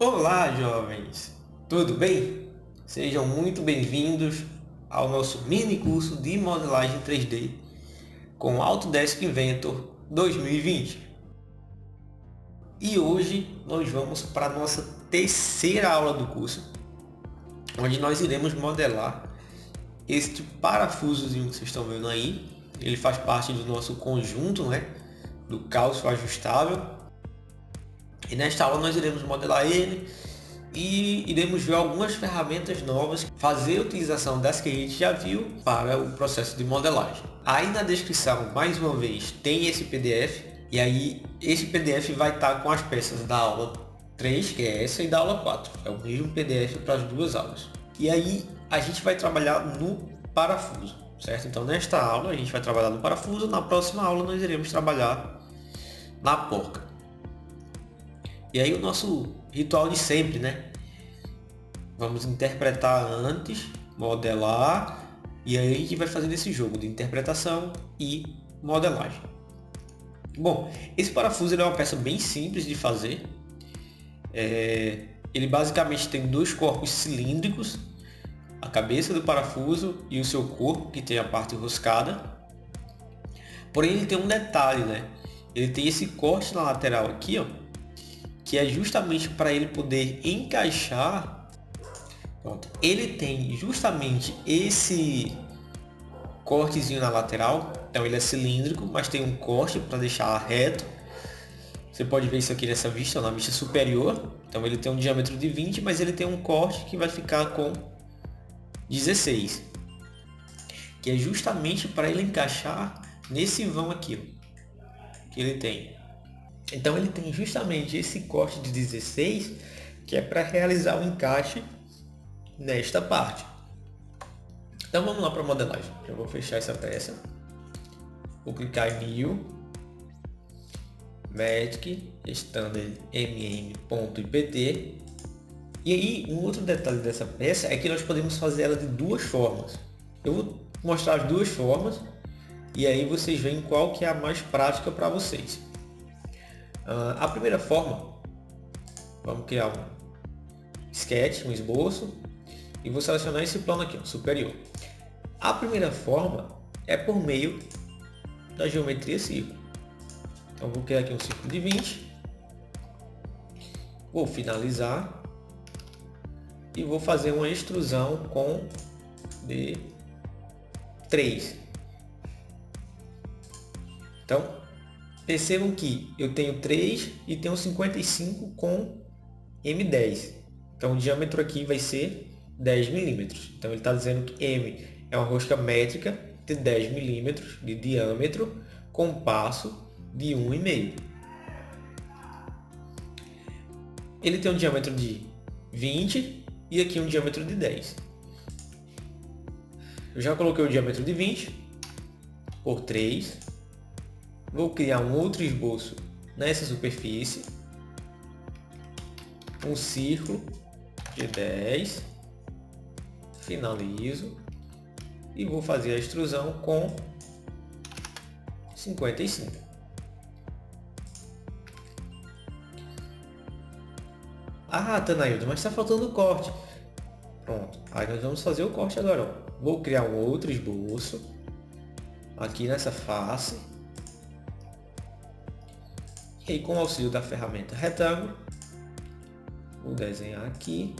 Olá, jovens! Tudo bem? Sejam muito bem-vindos ao nosso mini curso de modelagem 3D com Autodesk Inventor 2020. E hoje nós vamos para a nossa terceira aula do curso, onde nós iremos modelar este parafusozinho que vocês estão vendo aí. Ele faz parte do nosso conjunto, do calço ajustável. E nesta aula nós iremos modelar ele e iremos ver algumas ferramentas novas, fazer a utilização das que a gente já viu para o processo de modelagem. Aí na descrição, mais uma vez, tem esse PDF, e aí esse PDF vai estar com as peças da aula 3, que é essa, e da aula 4. É o mesmo PDF para as duas aulas. E aí a gente vai trabalhar no parafuso, certo? Então nesta aula a gente vai trabalhar no parafuso, na próxima aula nós iremos trabalhar na porca. E aí o nosso ritual de sempre, Vamos interpretar antes, modelar, e aí a gente vai fazendo esse jogo de interpretação e modelagem. Bom, esse parafuso é uma peça bem simples de fazer. Ele basicamente tem dois corpos cilíndricos, a cabeça do parafuso e o seu corpo, que tem a parte enroscada. Porém ele tem um detalhe, Ele tem esse corte na lateral aqui, que é justamente para ele poder encaixar. Pronto. Ele tem justamente esse cortezinho na lateral, então ele é cilíndrico, mas tem um corte para deixar reto. Você pode ver isso aqui nessa vista, na vista superior. Então ele tem um diâmetro de 20, mas ele tem um corte que vai ficar com 16, que é justamente para ele encaixar nesse vão aqui, que ele tem. Então ele tem justamente esse corte de 16, que é para realizar o encaixe nesta parte. Então vamos lá para a modelagem. Eu vou fechar essa peça. Vou clicar em New, Magic, Standard mm.ipt. E aí um outro detalhe dessa peça é que nós podemos fazer ela de duas formas. Eu vou mostrar as duas formas e aí vocês veem qual que é a mais prática para vocês. A primeira forma, vamos criar um sketch, um esboço, e vou selecionar esse plano aqui, superior. A primeira forma é por meio da geometria círculo. Então vou criar aqui um círculo de 20, vou finalizar e vou fazer uma extrusão com D3. Então percebam que eu tenho 3 e tenho 55 com M10. Então o diâmetro aqui vai ser 10 milímetros. Então ele está dizendo que M é uma rosca métrica de 10 milímetros de diâmetro com passo de 1,5. Ele tem um diâmetro de 20 e aqui um diâmetro de 10. Eu já coloquei o diâmetro de 20 por 3. Vou criar um outro esboço nessa superfície, um círculo de 10, finalizo e vou fazer a extrusão com 55. Ah, Tanaildo, mas está faltando o corte. Pronto, aí nós vamos fazer o corte agora. Vou criar um outro esboço aqui nessa face. E aí, com o auxílio da ferramenta retângulo, vou desenhar aqui.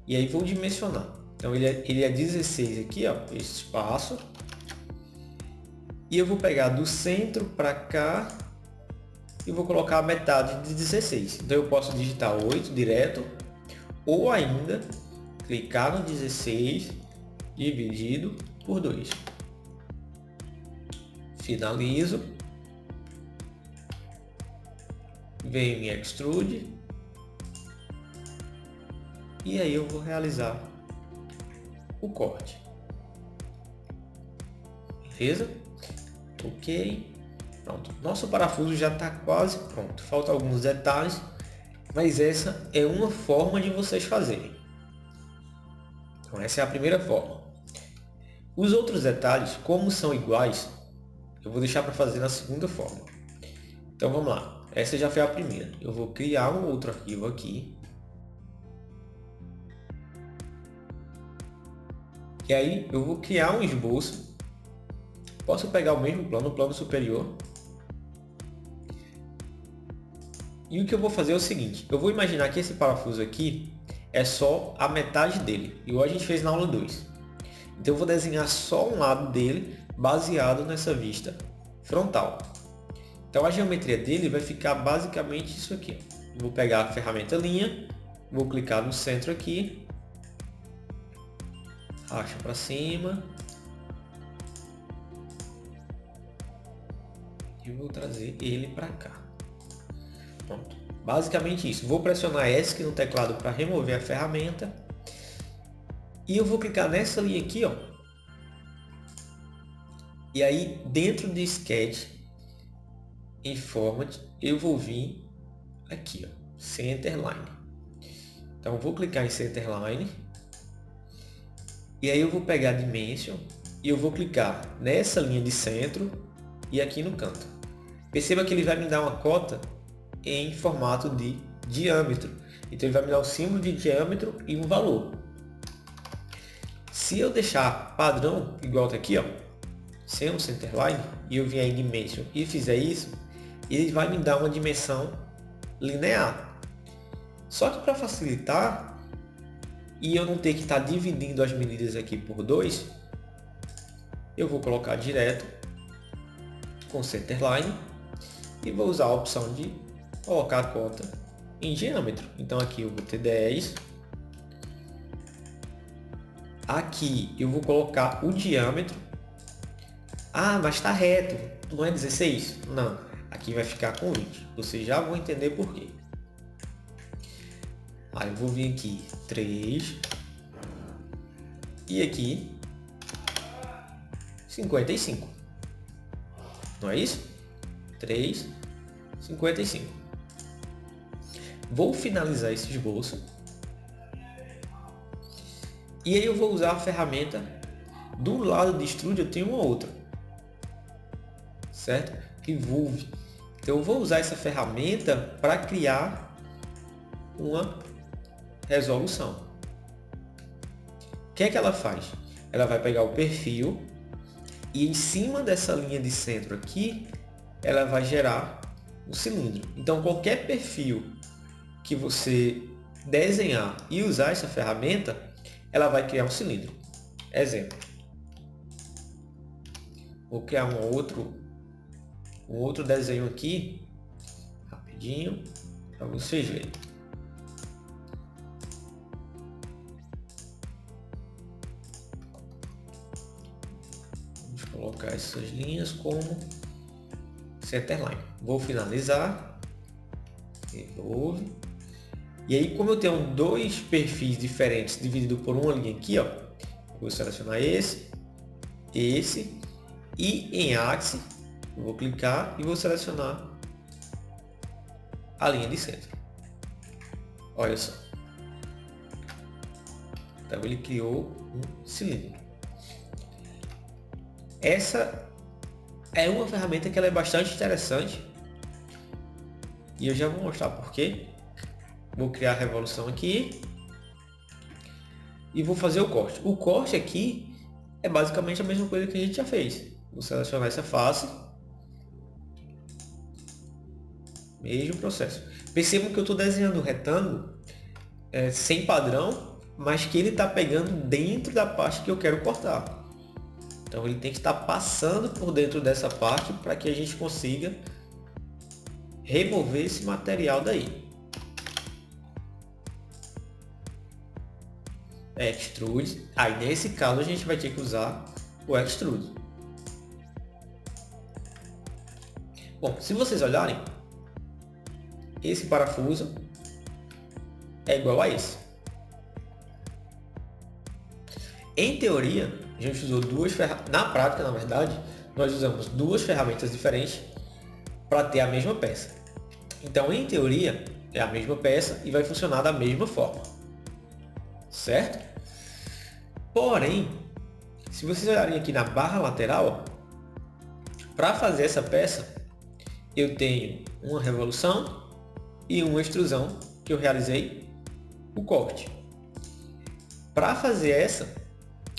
E aí vou dimensionar. Então ele é 16 aqui, esse espaço. E eu vou pegar do centro para cá e vou colocar a metade de 16. Então eu posso digitar 8 direto, ou ainda clicar no 16 dividido por 2. Finalizo. Venho em Extrude. E aí eu vou realizar o corte. Beleza? Ok. Pronto. Nosso parafuso já está quase pronto. Faltam alguns detalhes, mas essa é uma forma de vocês fazerem. Então essa é a primeira forma. Os outros detalhes, como são iguais, eu vou deixar para fazer na segunda forma. Então vamos lá. essa já foi a primeira. Eu vou criar um outro arquivo aqui. E aí eu vou criar um esboço. Posso pegar o mesmo plano, o plano superior. E o que eu vou fazer é o seguinte. Eu vou imaginar que esse parafuso aqui é só a metade dele. Igual a gente fez na aula 2. Então eu vou desenhar só um lado dele baseado nessa vista frontal. Então a geometria dele vai ficar basicamente isso aqui. Eu vou pegar a ferramenta linha, vou clicar no centro aqui, racha para cima e vou trazer ele para cá. Pronto. Basicamente isso. Vou pressionar ESC no teclado para remover a ferramenta e eu vou clicar nessa linha aqui, ó. E aí dentro de Sketch em Format, eu vou vir aqui, ó, Centerline. Então eu vou clicar em Centerline e aí eu vou pegar Dimension e eu vou clicar nessa linha de centro e aqui no canto. Perceba que ele vai me dar uma cota em formato de diâmetro. Então ele vai me dar o símbolo de diâmetro e um valor. Se eu deixar padrão igual tá aqui, ó, sem um Centerline, e eu vier em Dimension e fizer isso, ele vai me dar uma dimensão linear. Só que para facilitar e eu não ter que estar dividindo as medidas aqui por 2, eu vou colocar direto com Centerline e vou usar a opção de colocar a cota em diâmetro. Então aqui eu vou ter 10. Aqui eu vou colocar o diâmetro. Ah, mas está reto, não é 16? Não. Aqui vai ficar com 20. Vocês já vão entender por quê. Aí eu vou vir aqui 3 e aqui 55. Não é isso? 3, 55. Vou finalizar esse esboço. E aí eu vou usar a ferramenta. Do lado de Extrude eu tenho uma outra. Certo? Revolve. Então eu vou usar essa ferramenta para criar uma resolução. O que é que ela faz? Ela vai pegar o perfil e em cima dessa linha de centro aqui, ela vai gerar um cilindro. Então qualquer perfil que você desenhar e usar essa ferramenta, ela vai criar um cilindro. Exemplo. Vou criar um outro desenho aqui, rapidinho, para vocês verem. Vamos colocar essas linhas como Centerline. Vou finalizar, Revolve. E aí, como eu tenho dois perfis diferentes dividido por uma linha aqui, ó, vou selecionar esse e em Axis eu vou clicar e vou selecionar a linha de centro. Olha só. Então ele criou um cilindro. Essa é uma ferramenta que ela é bastante interessante. E eu já vou mostrar por quê. Vou criar a revolução aqui. E vou fazer o corte. O corte aqui é basicamente a mesma coisa que a gente já fez. Vou selecionar essa face. Mesmo processo. Percebam que eu estou desenhando um retângulo sem padrão, mas que ele está pegando dentro da parte que eu quero cortar. Então ele tem que estar passando por dentro dessa parte para que a gente consiga remover esse material daí. Extrude. Aí nesse caso a gente vai ter que usar o Extrude. Bom, se vocês olharem, esse parafuso é igual a esse. Em teoria, a gente usou duas ferramentas. Na prática, na verdade, nós usamos duas ferramentas diferentes para ter a mesma peça. Então, em teoria, é a mesma peça e vai funcionar da mesma forma. Certo? Porém, se vocês olharem aqui na barra lateral, para fazer essa peça, eu tenho uma revolução e uma extrusão que eu realizei o corte. Para fazer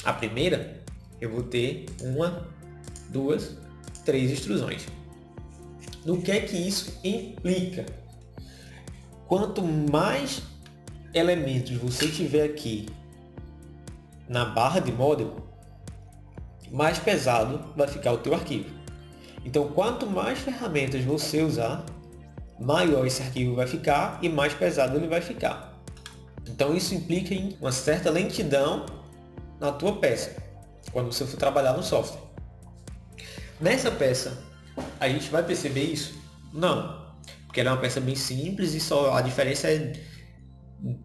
a primeira, eu vou ter 1, 2, 3 extrusões. No que é que isso implica? Quanto mais elementos você tiver aqui na barra de model, mais pesado vai ficar o teu arquivo. Então, quanto mais ferramentas você usar, maior esse arquivo vai ficar e mais pesado ele vai ficar. Então, isso implica em uma certa lentidão na tua peça, quando você for trabalhar no software. Nessa peça, a gente vai perceber isso? Não, porque ela é uma peça bem simples e só a diferença é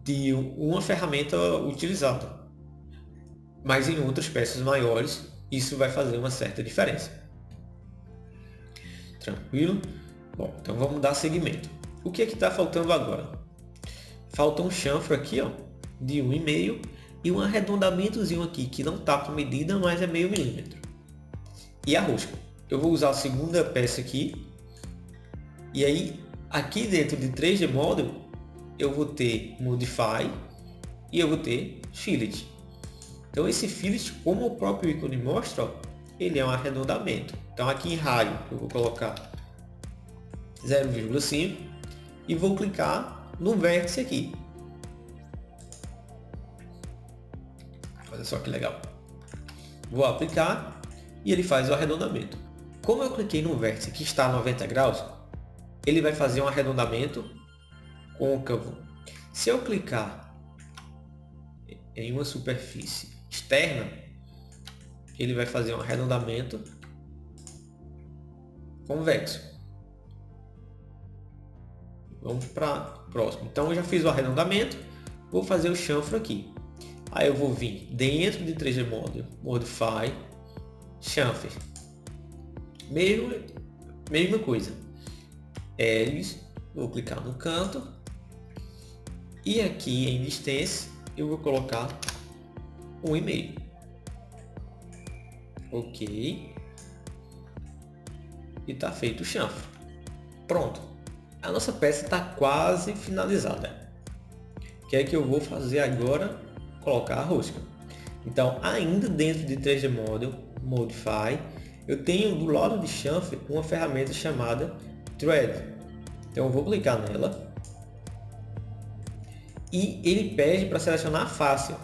de uma ferramenta utilizada. Mas em outras peças maiores, isso vai fazer uma certa diferença. Tranquilo? Bom, então vamos dar seguimento. O que é que está faltando agora? Falta um chanfro aqui, ó, de 1,5 e um arredondamentozinho aqui, que não está com medida, mas é meio milímetro. E a rosca. Eu vou usar a segunda peça aqui. E aí, aqui dentro de 3D Model, eu vou ter Modify e eu vou ter Fillet. Então esse fillet, como o próprio ícone mostra, ó, ele é um arredondamento. Então aqui em raio eu vou colocar 0,5 e vou clicar no vértice aqui. Olha só que legal. Vou aplicar e ele faz o arredondamento. Como eu cliquei no vértice que está a 90 graus, ele vai fazer um arredondamento côncavo. Se eu clicar em uma superfície externa, ele vai fazer um arredondamento convexo. Vamos para próximo. Então eu já fiz o arredondamento, vou fazer o chanfro aqui. Aí eu vou vir dentro de 3D Model, Modify, Chamfer. Mesma coisa. Hélice, vou clicar no canto. E aqui em Distance eu vou colocar 1,5. Ok. E está feito o chanfro. Pronto. A nossa peça está quase finalizada. O que é que eu vou fazer agora? Colocar a rosca. Então, ainda dentro de 3D Model, Modify, eu tenho do lado de chanfre uma ferramenta chamada Thread. Então eu vou clicar nela. E ele pede para selecionar a face.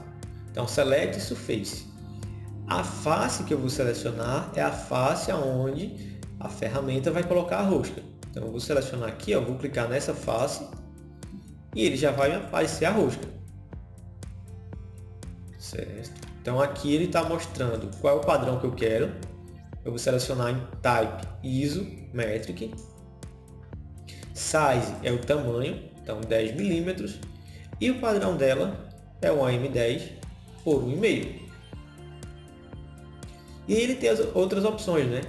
Então, Select Surface. A face que eu vou selecionar é a face onde a ferramenta vai colocar a rosca. Então, eu vou selecionar aqui, ó, vou clicar nessa face e ele já vai me aparecer a rosca. Certo? Então, aqui ele está mostrando qual é o padrão que eu quero. Eu vou selecionar em Type Isometric. Size é o tamanho, então 10 milímetros. E o padrão dela é um AM10 por 1,5. E ele tem as outras opções, né?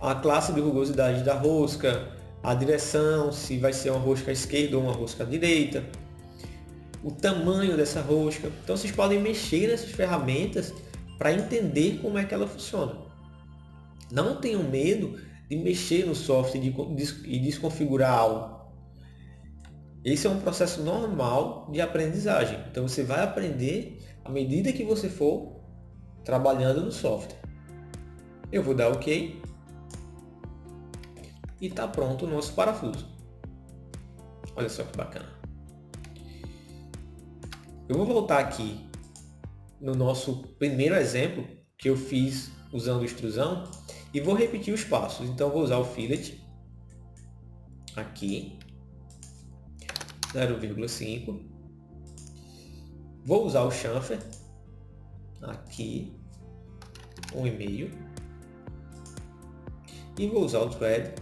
A classe de rugosidade da rosca, a direção, se vai ser uma rosca à esquerda ou uma rosca à direita, o tamanho dessa rosca. Então vocês podem mexer nessas ferramentas para entender como é que ela funciona. Não tenham medo de mexer no software e desconfigurar algo. Esse é um processo normal de aprendizagem. Então você vai aprender à medida que você for trabalhando no software. Eu vou dar OK. E está pronto o nosso parafuso. Olha só que bacana. Eu vou voltar aqui no nosso primeiro exemplo que eu fiz usando extrusão e vou repetir os passos. Então vou usar o fillet aqui, 0,5. Vou usar o chamfer aqui, 1,5. E vou usar o thread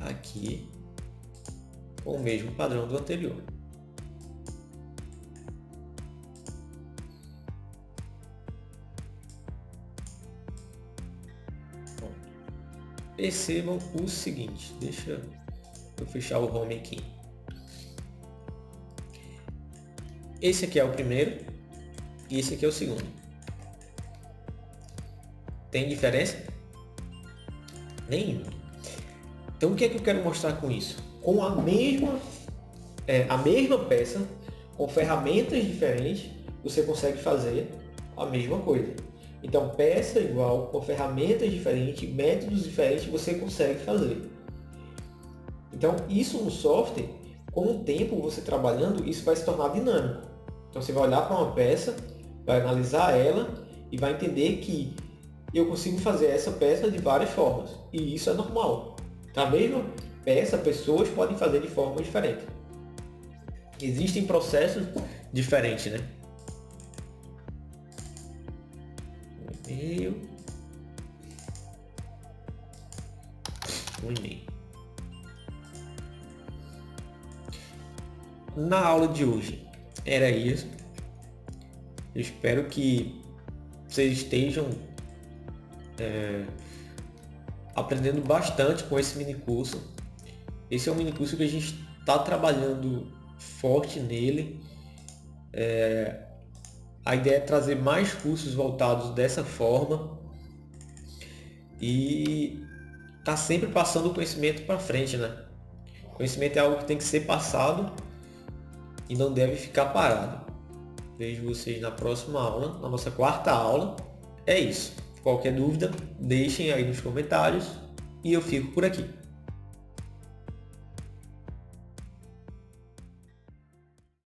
aqui com o mesmo padrão do anterior. Pronto. Percebam o seguinte, deixa eu fechar o home aqui. Esse aqui é o primeiro e esse aqui é o segundo. Tem diferença? Nenhuma. Então o que é que eu quero mostrar com isso? Com a mesma peça, com ferramentas diferentes, você consegue fazer a mesma coisa. Então, peça igual, com ferramentas diferentes, métodos diferentes, você consegue fazer. Então, isso no software, com o tempo você trabalhando, isso vai se tornar dinâmico. Então, você vai olhar para uma peça, vai analisar ela e vai entender que eu consigo fazer essa peça de várias formas. E isso é normal. A mesma peça, pessoas podem fazer de forma diferente. Existem processos diferentes, né? Um e-mail. Na aula de hoje era isso. Eu espero que vocês estejam aprendendo bastante com esse mini curso. Esse é um mini curso que a gente está trabalhando forte nele. A ideia é trazer mais cursos voltados dessa forma e tá sempre passando o conhecimento para frente, né? O conhecimento é algo que tem que ser passado e não deve ficar parado. Vejo vocês na próxima aula, na nossa quarta aula. É isso. Qualquer dúvida, deixem aí nos comentários e eu fico por aqui.